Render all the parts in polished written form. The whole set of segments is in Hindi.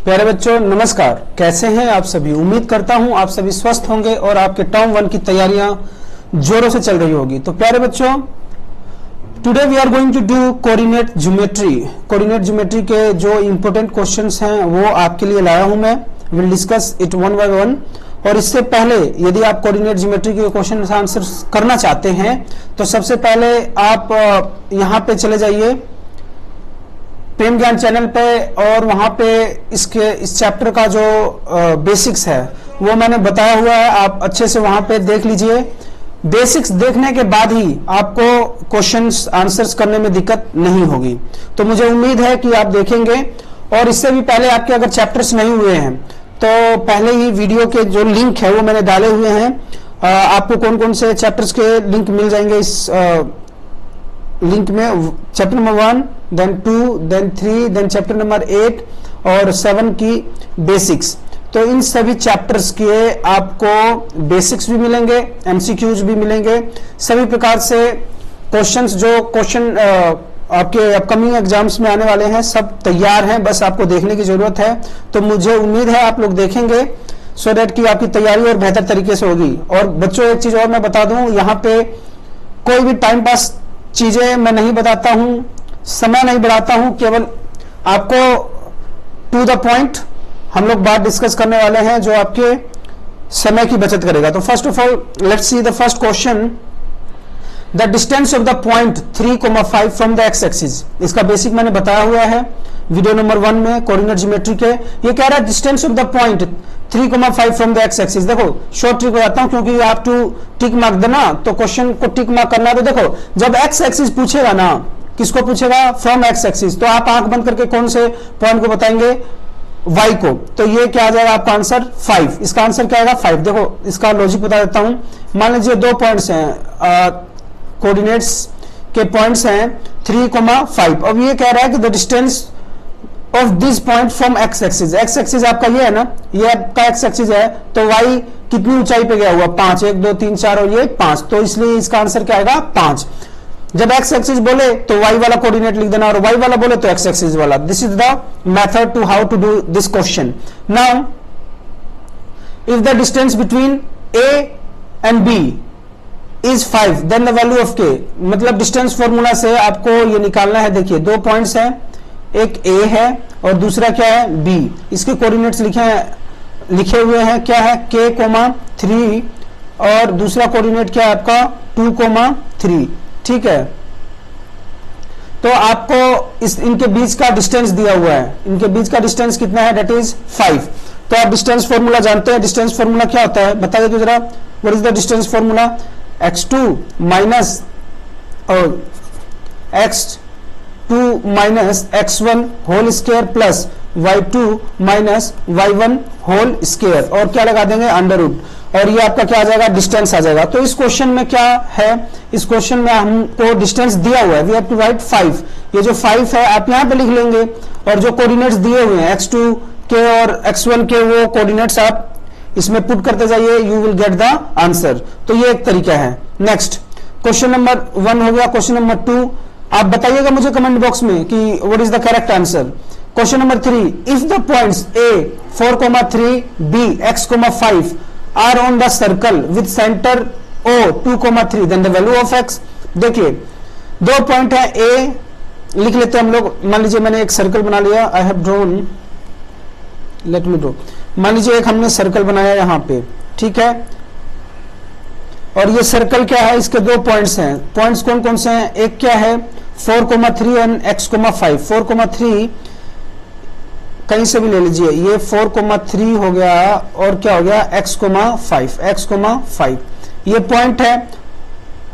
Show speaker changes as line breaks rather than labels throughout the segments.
प्यारे बच्चों नमस्कार। कैसे हैं आप सभी। उम्मीद करता हूं आप सभी स्वस्थ होंगे और आपके टर्म 1 की तैयारियां जोरों से चल रही होगी। तो प्यारे बच्चों today we are going to do coordinate geometry. Coordinate geometry के जो इंपॉर्टेंट क्वेश्चंस हैं वो आपके लिए लाया हूं मैं। Will discuss it one by one. और इससे पहले यदि आप कोऑर्डिनेट ज्योमेट्री के क्वेश्चन आंसर करना चाहते हैं तो सबसे पहले आप यहां पे चले जाइए प्रेम ज्ञान चैनल पे, और वहां पे इस चैप्टर का जो बेसिक्स है वो मैंने बताया हुआ है। आप अच्छे से वहां पे देख लीजिए। बेसिक्स देखने के बाद ही आपको क्वेश्चंस आंसर्स करने में दिक्कत नहीं होगी। तो मुझे उम्मीद है कि आप देखेंगे। और इससे भी पहले आपके अगर चैप्टर्स नहीं हुए हैं तो पहले ही वीडियो के जो लिंक है वो मैंने डाले हुए हैं। आपको कौन कौन से चैप्टर्स के लिंक मिल जाएंगे इस लिंक में। Chapter number 1, then 2, then 3, then chapter number 8 और 7 की बेसिक्स। तो इन सभी चैप्टर्स के आपको बेसिक्स भी मिलेंगे, एमसीक्यूज भी मिलेंगे, सभी प्रकार से क्वेश्चंस जो क्वेश्चन आपके अपकमिंग एग्जाम्स में आने वाले हैं सब तैयार हैं, बस आपको देखने की जरूरत है। तो मुझे उम्मीद है आप लोग देखेंगे सो दैट कि आपकी तैयारी और बेहतर तरीके से होगी। और बच्चों एक चीज और मैं बता दूं, यहाँ पे कोई भी टाइम पास चीजें मैं नहीं बताता हूं, समय नहीं बढ़ाता हूं, केवल आपको टू द पॉइंट हम लोग बात डिस्कस करने वाले हैं जो आपके समय की बचत करेगा। तो first of all let's see the first question. The distance of the point 3,5 from the x axis. इसका बेसिक मैंने बताया हुआ है वीडियो नंबर 1 में कोऑर्डिनेट ज्योमेट्री के। ये कह रहा है distance of the point 3,5 from the x axis. देखो शॉर्ट ट्रिक हो जाता हूं क्योंकि आप टू टिक मार्क देना, तो क्वेश्चन को टिक मार्क करना। तो देखो जब एक्स एक्सिस पूछेगा ना, किसको पूछेगा, फ्रॉम एक्स एक्सिस, तो आप आंख बंद करके कौन से पॉइंट को बताएंगे, वाई को। तो ये क्या आ जाएगा आपका आंसर 5। इसका आंसर क्या आएगा 5। देखो इसका लॉजिक बता देता हूं। मान लीजिए दो पॉइंट्स हैं, कोऑर्डिनेट्स के पॉइंट्स हैं 3,5। अब ये कह रहा है कि the distance of this point from x axis. X axis आपका ये है ना, ये आपका एक्स एक्सिस है, तो वाई कितनी ऊंचाई पे गया हुआ, 5, 1 2 3 4 और ये 5, तो इसलिए इसका आंसर क्या आएगा 5। जब एक्स एक्सिस बोले तो वाई वाला कोऑर्डिनेट लिख देना, और वाई वाला बोले तो एक्स एक्सिस वाला। This is the method to how to do this question. Now if the distance between A and B is 5 then the value of K. मतलब डिस्टेंस फॉर्मूला से आपको ये निकालना है। देखिए दो पॉइंट्स हैं, एक ए है और दूसरा क्या है बी। इसके कोऑर्डिनेट्स लिखे हुए हैं, क्या है k,3 और दूसरा कोऑर्डिनेट क्या है आपका 2,3। ठीक है, तो आपको इनके बीच का डिस्टेंस दिया हुआ है। इनके बीच का डिस्टेंस कितना है, दैट इज 5। तो आप डिस्टेंस फॉर्मूला जानते हैं। डिस्टेंस फॉर्मूला क्या होता है बताइए तो जरा, what is the distance formula. x2 minus और x2 minus x1 whole square plus y2 minus y1 whole square, और क्या लगा देंगे अंडर रूट, और ये आपका क्या आ जाएगा डिस्टेंस आ जाएगा। तो इस क्वेश्चन में क्या है, इस क्वेश्चन में हमको डिस्टेंस दिया हुआ है, वी हैव टू राइट 5। ये जो 5 है आप यहां पे लिख लेंगे, और जो कोऑर्डिनेट्स दिए हुए हैं x2 के और x1 के वो कोऑर्डिनेट्स आप इसमें पुट करते जाइए, you will get the answer. तो ये एक तरीका है। नेक्स्ट क्वेश्चन नंबर 1 हो गया। क्वेश्चन नंबर 2 आप बताइएगा मुझे कमेंट बॉक्स में कि what is the correct answer. Question number 3, if the points a 4,3 b x,5 are on the circle with centre o 2,3 then the value of x। देखिए दो पॉइंट है, a लिख लेते हैं हम लोग। मान लीजिए मैंने एक सर्कल बना लिया, I have drawn, let me draw. मान लीजिए एक हमने सर्कल बनाया यहां पे, ठीक है, और ये सर्कल क्या है, इसके दो पॉइंट्स हैं। पॉइंट्स कौन कौन से हैं, एक क्या है 4,3 एंड x,5। 4,3 कहीं से भी ले लीजिए, ये 4,3 हो गया, और क्या हो गया x,5। x,5 ये पॉइंट है,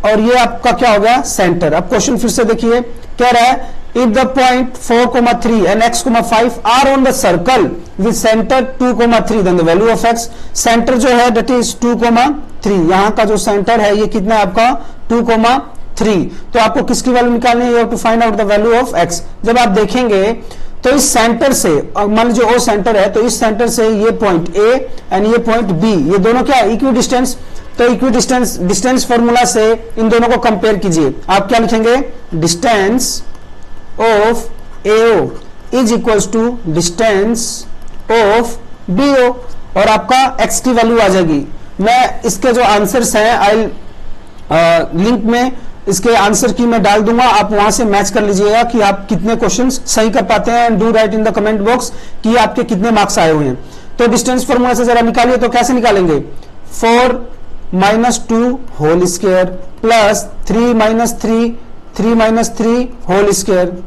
और ये आपका क्या हो गया सेंटर। अब क्वेश्चन फिर से देखिए, कह रहा है if the point 4,3 and x,5 are on the circle with center 2,3 then the value of x। Centre जो है that is 2,3, यहां का जो सेंटर है ये कितना है आपका 2,3। तो आपको किसकी वैल्यू निकालनी है, you have to find out the value of x। जब आप देखेंगे तो इस सेंटर से, मान लीजिए ओ सेंटर है, तो इस सेंटर से ये पॉइंट ए एंड ये पॉइंट बी, ये दोनों क्या है इक्वी डिस्टेंस। तो इक्वी डिस्टेंस फॉर्मूला से इन दोनों को कंपेयर कीजिए। आप क्या लिखेंगे, distance of AO is equals to distance of BO और आपका x की वैल्यू आ जाएगी। मैं इसके जो आंसर्स हैं आई लिंक में इसके आंसर की मैं डाल दूंगा, आप वहां से मैच कर लीजिएगा कि आप कितने क्वेश्चंस सही कर पाते हैं। And do right in the comment box कि आपके कितने मार्क्स आए हुए हैं। तो डिस्टेंस फॉर्मूला से जरा निकालिए, तो कैसे निकालेंगे? 4 minus 2 whole square plus 3 minus 3 whole square,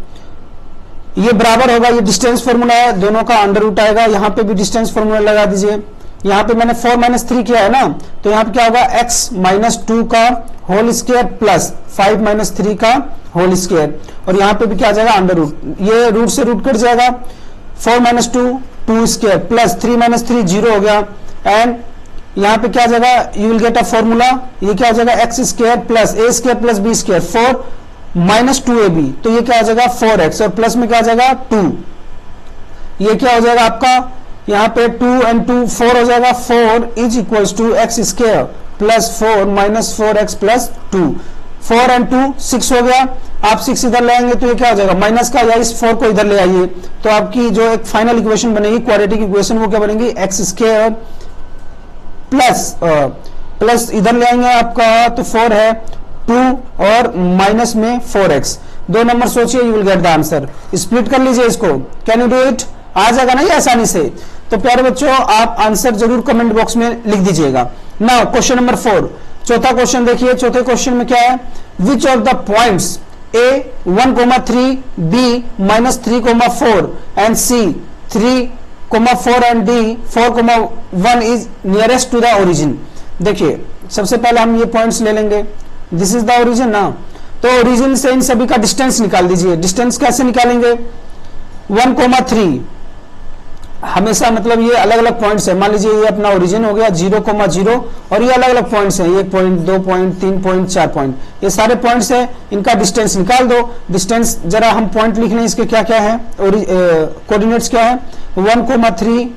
ये बराबर होगा, ये डिस्टेंस फॉर्मूला है, दोनों का अंडर रूट आएगा। यहां पे भी डिस्टेंस फॉर्मूला लगा दीजिए। यहां पे मैंने 4 माइनस 3 किया है ना, तो यहां पे क्या होगा? x माइनस 2 का होल स्क्वायर प्लस 5 माइनस 3 का होल स्क्वायर, और यहां पे भी क्या आ जाएगा? अंडर रूट, ये रूट से रूट कट जाएगा। 4 माइनस 2 स्क्वायर प्लस 3 माइनस 3 0 हो गया। एंड यहां पे क्या आ जाएगा? You will get a formula, ये क्या हो जाएगा? X square plus A square plus B square 4 minus 2ab, तो ये क्या आ जाएगा? 4x, और प्लस में क्या आ जाएगा? 2, ये क्या हो जाएगा आपका? यहां पे 2 and 2 4 हो जाएगा। 4 is equals to X square plus 4 minus 4x plus 2, 4 and 2 6 हो गया। आप 6 इधर ले आएंगे तो ये क्या हो जाएगा? माइनस का, या इस 4 को इधर ले आइए तो आपकी जो एक फाइनल इक्वेशन बनेगी, क्वाड्रेटिक इक्वेशन, वो क्या बनेगी? एक्स स्क्वायर प्लस इधर ले आएंगे आपका तो 4 है 2 और माइनस में 4x, 2 नंबर सोचिए, you will get the answer. Split कर लीजिए इसको, कैन यू डू इट? आ जाएगा ना ये आसानी से। तो प्यारे बच्चों, आप आंसर जरूर कमेंट बॉक्स में लिख दीजिएगा। नाउ क्वेश्चन नंबर 4, चौथा क्वेश्चन देखिए। चौथे क्वेश्चन में क्या है? Which of the points A 1,3, B -3,4 and C 3,4 and D 4,1 is nearest to the origin. देखिए सबसे पहले हम ये पॉइंट्स ले लेंगे, दिस इज द ओरिजिन ना, तो ओरिजिन से इन सभी का डिस्टेंस निकाल दीजिए। डिस्टेंस कैसे निकालेंगे? 1,3 हमेशा मतलब ये अलग अलग पॉइंट्स है। मान लीजिए ये अपना ओरिजिन हो गया 0,0 और ये अलग अलग पॉइंट्स हैं, 1 पॉइंट 2 पॉइंट 3 पॉइंट 4 पॉइंट, ये सारे पॉइंट्स हैं, इनका डिस्टेंस निकाल दो। डिस्टेंस जरा हम पॉइंट लिख लें, इसके क्या क्या है, कोऑर्डिनेट्स क्या है? 1,3,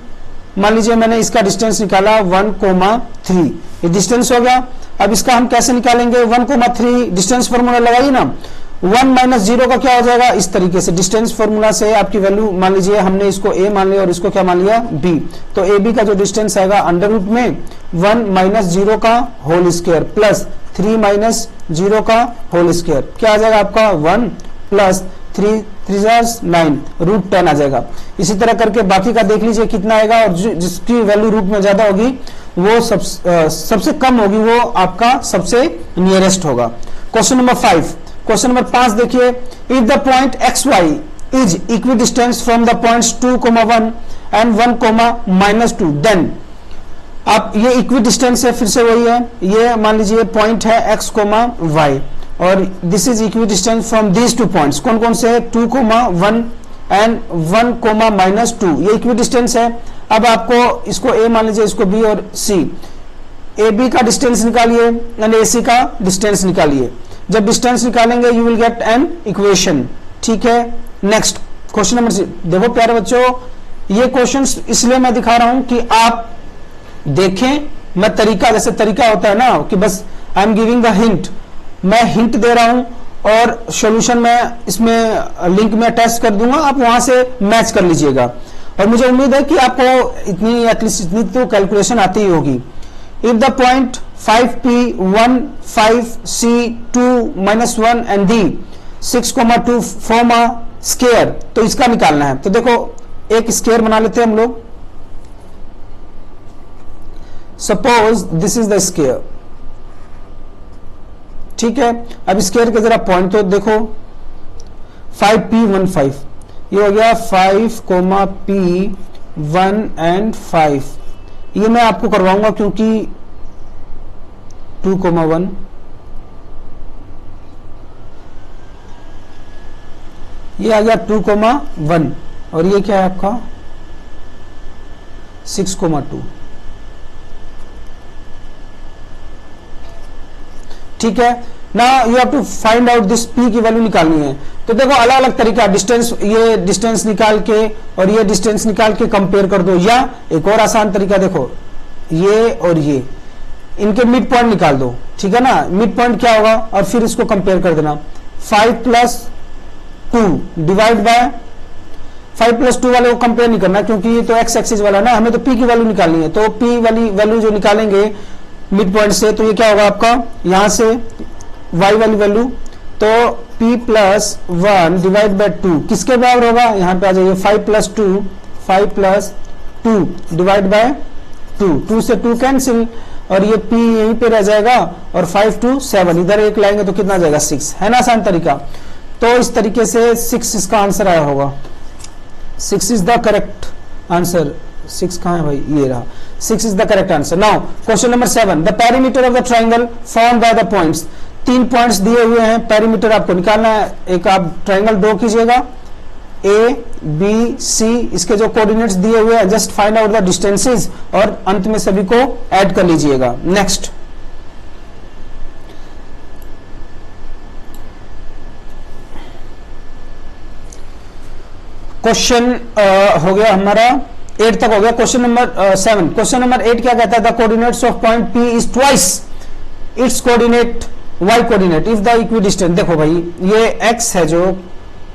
मान लीजिए मैंने इसका डिस्टेंस निकाला 1,3, ये डिस्टेंस हो गया। अब इसका हम कैसे निकालेंगे? 1,3 डिस्टेंस फॉर्मूला लगाइए ना, 1 माइनस 0 का क्या हो जाएगा? इस तरीके से डिस्टेंस फॉर्मूला से आपकी वैल्यू, मान लीजिए हमने इसको a मान लिया और इसको क्या मान लिया? b, तो ab का जो डिस्टेंस आएगा अंडर रूट में 1 माइनस 0 का होल स्क्वायर प्लस 3 माइनस 0 का होल स्क्वायर, क्या आ जाएगा आपका? 1 प्लस 3 9 रूट 10 आ जाएगा। इसी तरह करके बाकी का देख लीजिए कितना आएगा, और जिसकी वैल्यू रूट में ज्यादा होगी वो सबसे कम होगी, वो आपका सबसे नियरेस्ट होगा। क्वेश्चन नंबर 5, क्वेश्चन नंबर 5 देखिए। If the point X Y is equidistance from the points 2,1 and 1,-2, then, आप ये इक्वी डिस्टेंस है, फिर से वही है, ये मान लीजिए पॉइंट है x, y, और this is equidistance from these 2 points. कौन कौन से है? 2,1 एंड 1,-2, ये इक्वी डिस्टेंस है। अब आपको इसको a मान लीजिए, इसको b और c, ab का डिस्टेंस निकालिए एंड ac का डिस्टेंस निकालिए। जब डिस्टेंस निकालेंगे you will get an equation, ठीक है। नेक्स्ट क्वेश्चन नंबर 6, देखो प्यारे बच्चों, ये क्वेश्चंस इसलिए मैं दिखा रहा हूं कि आप देखें, मैं तरीका, जैसे तरीका होता है ना कि बस I am giving the hint, मैं हिंट दे रहा हूं और सॉल्यूशन मैं इसमें लिंक में अटैच कर दूंगा, आप वहां से मैच कर लीजिएगा। और मुझे उम्मीद है कि आपको इतनी एटलीस्ट इतनी तो कैलकुलेशन आती ही होगी। If the point 5p1 5c2 -1 and d 6,2 form a square, तो इसका निकालना है। तो देखो एक स्क्वायर बना लेते हैं हम लोग, suppose this is the square, ठीक है। अब स्क्वायर के जरा पॉइंट तो देखो, 5p1 ये हो गया 5,p1 एंड 5, ये मैं आपको करवाऊंगा क्योंकि 2,1 ये आ गया 2,1 और ये क्या है आपका 6,2, ठीक है ना। You have to find out this p की वैल्यू निकालनी है। तो देखो अलग अलग तरीका, डिस्टेंस, ये डिस्टेंस निकाल के और ये डिस्टेंस निकाल के कंपेयर कर दो, या एक और आसान तरीका देखो, ये और ये इनके मिड पॉइंट निकाल दो, ठीक है ना। मिड पॉइंट क्या होगा और फिर इसको कंपेयर कर देना, 5 + 2 डिवाइड बाय 5 प्लस 2 वाले को कंपेयर नहीं करना, क्योंकि ये तो एक्स एक्सिस वाला ना, हमें तो p की वैल्यू निकालनी है। तो p वाली वैल्यू जो निकालेंगे मिड पॉइंट से, तो ये क्या होगा आपका, यहां से y वाली वैल्यू, तो p प्लस 1 डिवाइड बाय 2 किसके बराबर होगा, यहां पे आ जाइए, 5 प्लस 2 डिवाइड बाय 2 से 2 कैंसिल, और ये p यहीं पे रह जाएगा, और 5 2 7 इधर एक लाएंगे तो कितना जाएगा 6, है ना आसान तरीका। तो इस तरीके से 6 इसका आंसर आया होगा, 6 इज द करेक्ट आंसर। 6 कहां है भाई, ये रहा, 6 is the correct answer. Now question number 7, the perimeter of the triangle form by the points. 3 points दिए हुए हैं, पेरीमीटर आपको निकालना है। एक आप ट्राइंगल ड्रॉ कीजिएगा, ए बी सी, इसके जो कोऑर्डिनेट्स दिए हुए हैं, just find out the distances और अंत में सभी को ऐड कर लीजिएगा। नेक्स्ट क्वेश्चन हो गया हमारा 8 तक हो गया। क्वेश्चन नंबर 7, क्वेश्चन नंबर 8 क्या कहता है, the coordinates of point P is twice its coordinate y coordinate if the equidistant. देखो भाई, ये x है, जो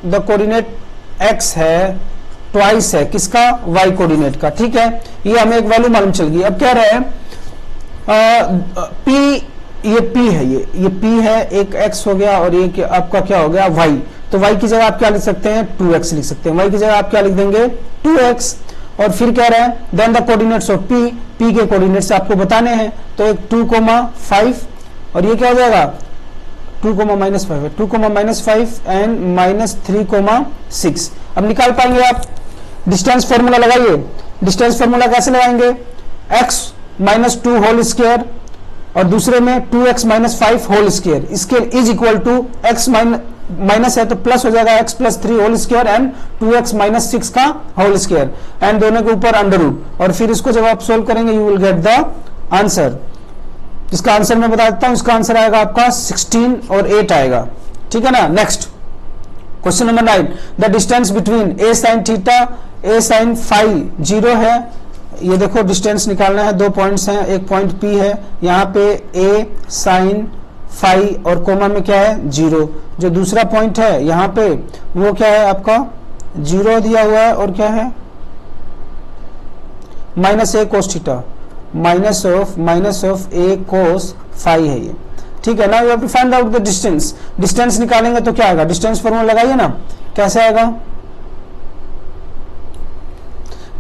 द कोऑर्डिनेट x है, ट्वाइस है किसका, y कोऑर्डिनेट का, ठीक है। ये हमें एक वैल्यू मालूम चल गई। अब क्या रहे P, ये P है, ये P है, एक x हो गया, और ये आपका क्या हो गया y। तो y की जगह आप क्या लिख सकते हैं, 2x लिख सकते हैं। y की जगह आप क्या लिख देंगे, 2x। और फिर कह रहे हैं then the coordinates of p, p के कोऑर्डिनेट्स आपको बताने हैं। तो एक 2,5, और ये क्या हो जाएगा 2,-5 है, 2,-5 एंड -3,6। अब निकाल पाएंगे आप, डिस्टेंस फॉर्मूला लगाइए। डिस्टेंस फॉर्मूला कैसे लगाएंगे, x - 2 होल स्क्वायर, और दूसरे में 2x - 5 होल स्क्वायर, इसके is equal to x minus है तो प्लस हो जाएगा x + 3 whole square and 2x - 6 का होल स्क्वायर, एंड दोनों के ऊपर अंडर रूट। और फिर इसको जब आप सोल्व करेंगे you will get the answer. इसका आंसर मैं बता देता हूं, इसका आंसर आएगा आपका 16 और 8 आएगा, ठीक है ना। Next question number 9, the distance between a sin theta a sin phi 0 है। ये देखो डिस्टेंस निकालना है, 2 पॉइंट्स हैं, एक पॉइंट P है, यहाँ पे a sin फाई और कोमा में क्या है 0। जो दूसरा पॉइंट है यहाँ पे वो क्या है आपका 0 दिया हुआ है, और क्या है -a cos theta, minus of a cos phi है ये, ठीक है ना। You have to find out the distance. Distance निकालेंगे तो क्या आएगा, डिस्टेंस फॉर्मूला लगाइए ना, कैसे आएगा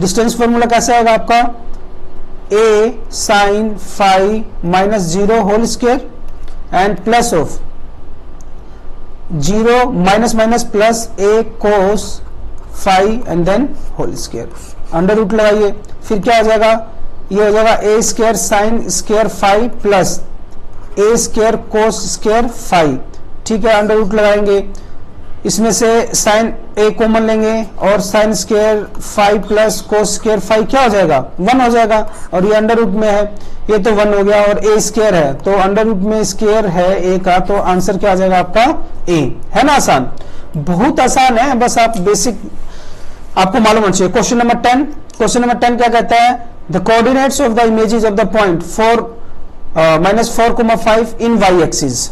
डिस्टेंस फॉर्मूला, कैसे आएगा आपका a sin phi -0 whole square and plus of 0 minus plus a cos phi and then whole square, under root लगाइए। फिर क्या हो जाएगा, ये हो जाएगा a square sine square phi plus a square cos square phi, ठीक है। अंडर रूट लगाएंगे, इसमें से साइन a कॉमन लेंगे, और sine square phi plus cos square phi क्या हो जाएगा 1 हो जाएगा, और ये अंडर रूट में है, ये तो 1 हो गया, और a स्क्वायर है तो अंडर रूट में स्क्वायर है a का, तो आंसर क्या आ जाएगा आपका a, है ना। आसान, बहुत आसान है, बस आप बेसिक आपको मालूम होना चाहिए। क्वेश्चन नंबर 10, क्वेश्चन नंबर 10 क्या कहता है, the coordinates of the images of the point -4,5 in y axis.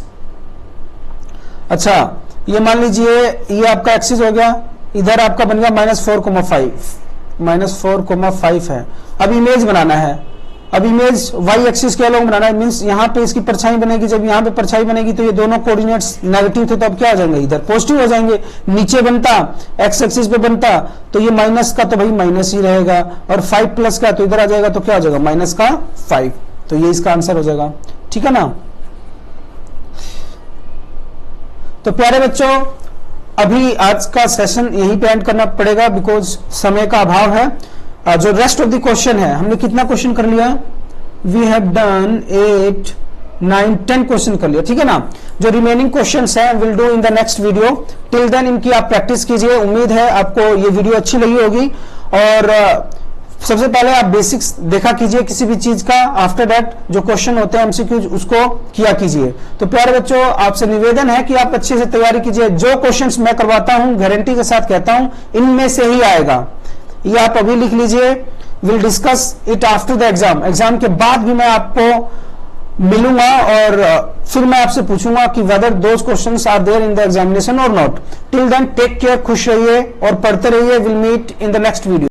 अच्छा, ये मान लीजिए ये आपका एक्सिस हो गया, इधर आपका बन गया -4,5 है। अब इमेज बनाना है, अब इमेज y एक्सिस के अलॉन्ग बनाना है, मींस यहाँ पे इसकी परछाई बनेगी। जब यहाँ पे परछाई बनेगी तो ये दोनों कोऑर्डिनेट्स नेगेटिव थे, तो अब क्या हो जाएंगे, इधर पॉजिटिव हो जाएंगे। नीचे बनता x एक्सिस पे बनता तो ये माइनस का तो भाई माइनस ही रहेगा, और 5 प्लस का तो इधर आ जाएगा, तो क्या हो जाएगा -5, तो ये इसका आंसर हो जाएगा, ठीक है ना। तो प्यारे बच्चों, अभी आज का सेशन यहीं पे एंड करना पड़ेगा, बिकॉज समय का अभाव है। जो रेस्ट ऑफ द क्वेश्चन है, हमने कितना क्वेश्चन कर लिया, वी हैव डन 8, 9, 10 क्वेश्चन कर लिया, ठीक है ना। जो रिमेनिंग क्वेश्चंस हैं will do in the next video. Till then इनकी आप प्रैक्टिस कीजिए। उम्मीद है आपको ये वीडियो अच्छी लगी होगी, और सबसे पहले आप बेसिक्स देखा कीजिए किसी भी चीज का, आफ्टर दैट जो क्वेश्चन होते हैं एमसीक्यूज उसको किया कीजिए। तो प्यारे बच्चों, आपसे निवेदन है कि आप अच्छे से तैयारी कीजिए। जो क्वेश्चंस मैं करवाता हूं गारंटी के साथ कहता हूं इनमें से ही आएगा, ये आप अभी लिख लीजिए। Will discuss it after the exam, exam के बाद भी मैं आपको मिलूंगा और फिर मैं आपसे पूछूंगा कि whether those questions are there in the examination और not. Till then take care, खुश रहिए और पढ़ते रहिए। Will meet in the next video.